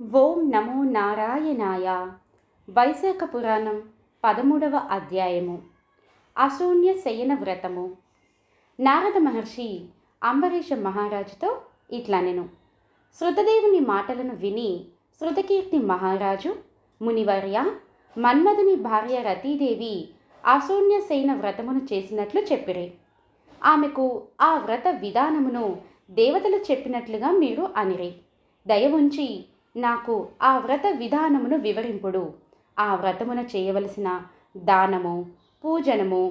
ఓం నమో నారాయణాయ. వైశాఖ పురాణం 13వ అధ్యాయము. అశూన్య శయన వ్రతము. నారద మహర్షి అంబరీష మహారాజుతో ఇట్లనెను. శృతదేవుని మాటలను విని శృతకీర్తి మహారాజు, మునివర్య, మన్మధుని భార్య రతీదేవి అశూన్య శయన వ్రతమును చేసినట్లు చెప్పిరి. ఆమెకు ఆ వ్రత విధానమును దేవతలు చెప్పినట్లుగా మీరు అనిరి. దయ ఉంచి నాకు ఆ వ్రత విధానమును వివరింపుడు. ఆ వ్రతమున చేయవలసిన దానము, పూజనము,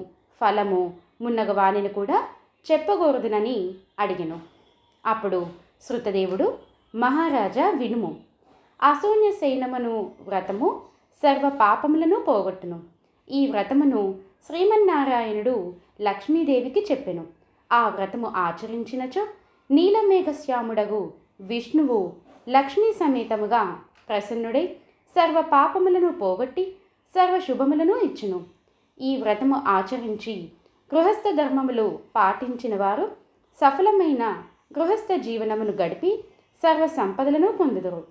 ఫలము మున్నగవానిని కూడా చెప్పగోరుదునని అడిగెను. అప్పుడు శృతదేవుడు, మహారాజా వినుము. అశూన్య శయనమును వ్రతము సర్వ పాపములను పోగొట్టును. ఈ వ్రతమును శ్రీమన్నారాయణుడు లక్ష్మీదేవికి చెప్పెను. ఆ వ్రతము ఆచరించినచో నీలమేఘశ్యాముడగు విష్ణువు లక్ష్మీ సమేతముగా ప్రసన్నుడై సర్వ పాపములను పోగొట్టి సర్వ శుభములను ఇచ్చును. ఈ వ్రతము ఆచరించి గృహస్థ ధర్మములు పాటించిన వారు సఫలమైన గృహస్థ జీవనమును గడిపి సర్వ సంపదలను పొందుదురు.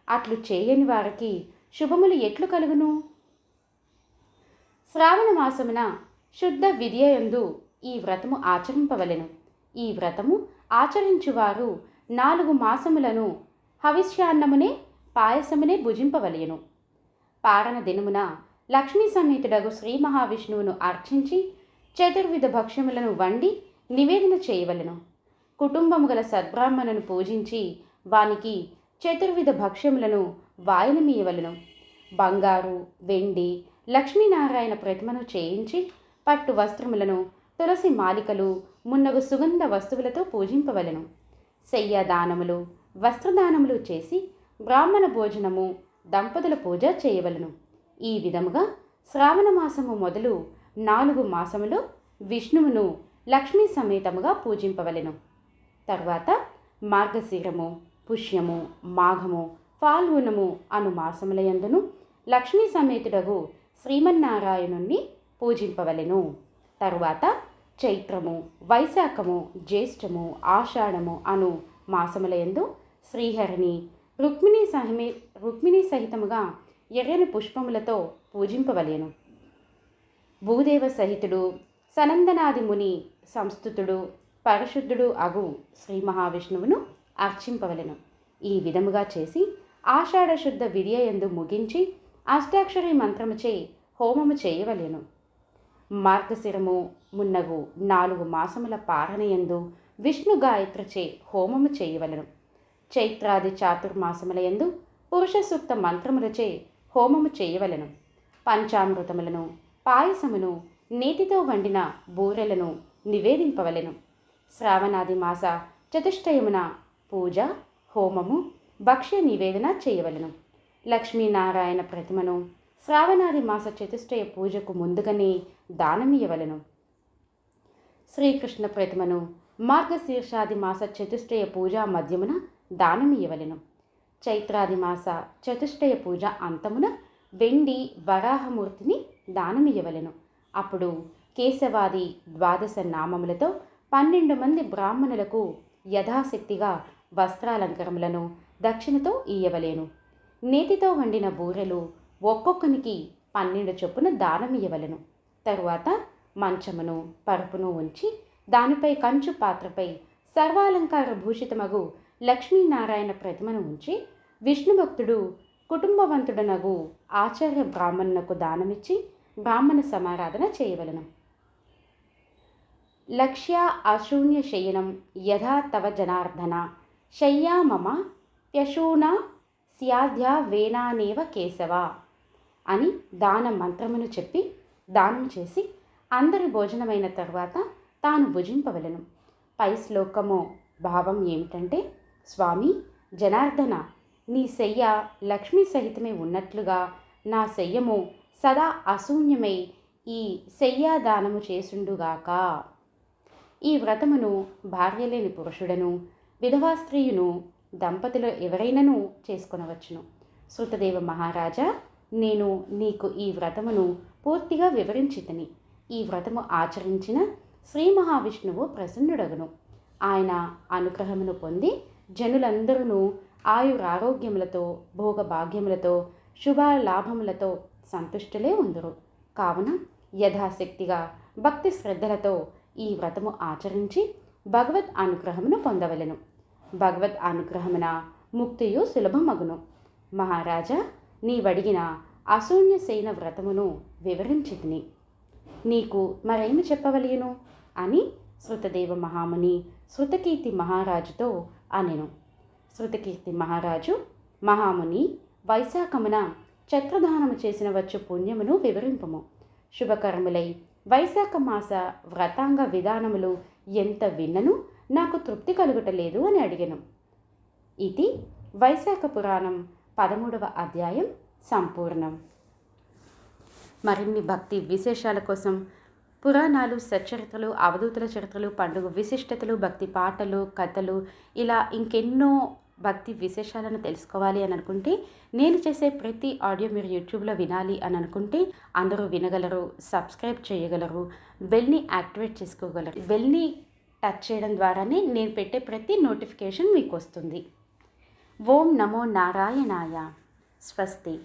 అట్లు చేయని వారికి శుభములు ఎట్లు కలుగును? శ్రావణ మాసమున శుద్ధ విద్యయందు ఈ వ్రతము ఆచరింపవలెను. ఈ వ్రతము ఆచరించువారు 4 మాసములను హవిష్యాన్నమునే పాయసమునే భుజింపవలెను. పారణ దినమున లక్ష్మీ సమేతుడగు శ్రీ మహావిష్ణువును అర్చించి చతుర్విధ భక్ష్యములను వండి నివేదన చేయవలెను. కుటుంబము గల సద్బ్రాహ్మణును పూజించి వానికి చతుర్విధ భక్ష్యములను వాయనమీయవలెను. బంగారు, వెండి, లక్ష్మీనారాయణ ప్రతిమను చేయించి పట్టు వస్త్రములను, తులసి మాలికలు మున్నగు సుగంధ వస్తువులతో పూజింపవలెను. శయ్యాదానములు, వస్త్రదానములు చేసి బ్రాహ్మణ భోజనము, దంపతుల పూజ చేయవలెను. ఈ విధముగా శ్రావణ మాసము మొదలు 4 మాసములు విష్ణువును లక్ష్మీ సమేతముగా పూజింపవలెను. తర్వాత మార్గశిరము, పుష్యము, మాఘము, ఫాల్గుణము అను మాసములయందును లక్ష్మీ సమేతుడగు శ్రీమన్నారాయణుణ్ణి పూజింపవలెను. తరువాత చైత్రము, వైశాఖము, జ్యేష్ఠము, ఆషాఢము అను మాసములయందు శ్రీహరిని రుక్మిణీ సహితముగా ఎర్రని పుష్పములతో పూజింపవలెను. భూదేవ సహితుడు సనందనాది ముని సంస్థుతుడు పరిశుద్ధుడు అగు శ్రీ మహావిష్ణువును అర్చింపవలెను. ఈ విధముగా చేసి ఆషాఢ శుద్ధ విద్యయందు ముగించి అష్టాక్షరి మంత్రముచే హోమము చేయవలెను. మార్గశిరము మున్నగు 4 మాసముల పారణయందు విష్ణు గాయత్రిచే హోమము చేయవలెను. చైత్రాది చాతుర్మాసములయందు పురుష సూక్త మంత్రములచే హోమము చేయవలెను. పంచామృతములను, పాయసమును, నేతితో వండిన బూరెలను నివేదింపవలెను. శ్రావణాది మాస చతుష్టయమున పూజ, హోమము, భక్ష్య నివేదన చేయవలెను. లక్ష్మీనారాయణ ప్రతిమను శ్రావణాది మాస చతుష్టయ పూజకు ముందుగానే దానమియవలెను. శ్రీకృష్ణ ప్రతిమను మార్గశీర్షాది మాస చతుష్టయ పూజ మధ్యమున దానమియవలెను. చైత్రాది మాస చతుష్టయ పూజ అంతమున వెండి వరాహమూర్తిని దానమియవలెను. అప్పుడు కేశవాది 12 నామములతో 12 మంది బ్రాహ్మణులకు యథాశక్తిగా వస్త్రాలంకరములను దక్షిణతో ఇయ్యవలెను. నేతితో వండిన బూరెలు ఒక్కొక్కనికి 12 చొప్పున దానమియవలెను. తరువాత మంచమును, పరుపును ఉంచి దానిపై కంచు పాత్రపై సర్వాలంకార భూషితమగు లక్ష్మీనారాయణ ప్రతిమను ఉంచి విష్ణుభక్తుడు కుటుంబవంతుడనగు ఆచార్య బ్రాహ్మణునకు దానమిచ్చి బ్రాహ్మణ సమారాధన చేయవలెను. లక్ష్య అశూన్య శయనం యథా తవ జనార్దన శయ్యా మమ ప్యశూనా స్యాధ్యా వేనానేవ కేశవ అని దాన మంత్రమును చెప్పి దానం చేసి అందరి భోజనమైన తర్వాత తాను భుజింపవలెను. పై శ్లోకము భావం ఏమిటంటే, స్వామి జనార్దన, నీ శయ్య లక్ష్మీ సహితమే ఉన్నట్లుగా నా శయ్యము సదా అశూన్యమై ఈ శయ్యాదానము చేసుండుగాక. ఈ వ్రతమును భార్య లేని పురుషుడను, విధవా స్త్రీయును, దంపతులు ఎవరైనను చేసుకొనవచ్చును. శృతదేవ మహారాజా, నేను నీకు ఈ వ్రతమును పూర్తిగా వివరించితిని. ఈ వ్రతము ఆచరించిన శ్రీ మహావిష్ణువు ప్రసన్నుడగును. ఆయన అనుగ్రహమును పొంది జనులందరూ ఆయురారోగ్యములతో భోగభాగ్యములతో శుభలాభములతో సంతుష్టులే ఉందురు. కావున యథాశక్తిగా భక్తి శ్రద్ధలతో ఈ వ్రతము ఆచరించి భగవద్ అనుగ్రహమును పొందవలెను. భగవద్ అనుగ్రహమున ముక్తియు సులభమగును. మహారాజా, నీవడిగిన అశూన్యసేన వ్రతమును వివరించితిని. నీకు మరేమి చెప్పవలయను అని శృతదేవ మహాముని శృతకీర్తి మహారాజుతో అనెను. శృతకీర్తి మహారాజు, మహాముని, వైశాఖమున ఛత్రదానము చేసిన వచ్చు పుణ్యమును వివరింపము. శుభకర్ములై వైశాఖ మాస వ్రతాంగ విధానములు ఎంత విన్నను నాకు తృప్తి కలుగుటలేదు అని అడిగెను. ఇది వైశాఖ పురాణం 13వ అధ్యాయం సంపూర్ణం. మరిన్ని భక్తి విశేషాల కోసం పురాణాలు, సచ్చరిత్రలు, అవధూతుల చరిత్రలు, పండుగ విశిష్టతలు, భక్తి పాటలు, కథలు, ఇలా ఇంకెన్నో భక్తి విశేషాలను తెలుసుకోవాలి అని అనుకుంటే, నేను చేసే ప్రతి ఆడియో మీరు యూట్యూబ్లో వినాలి అని అనుకుంటే అందరూ వినగలరు, సబ్స్క్రైబ్ చేయగలరు, బెల్ని యాక్టివేట్ చేసుకోగలరు. బెల్ని టచ్ చేయడం ద్వారానే నేను పెట్టే ప్రతి నోటిఫికేషన్ మీకు వస్తుంది. ఓం నమో నారాయణాయ. స్వస్తి.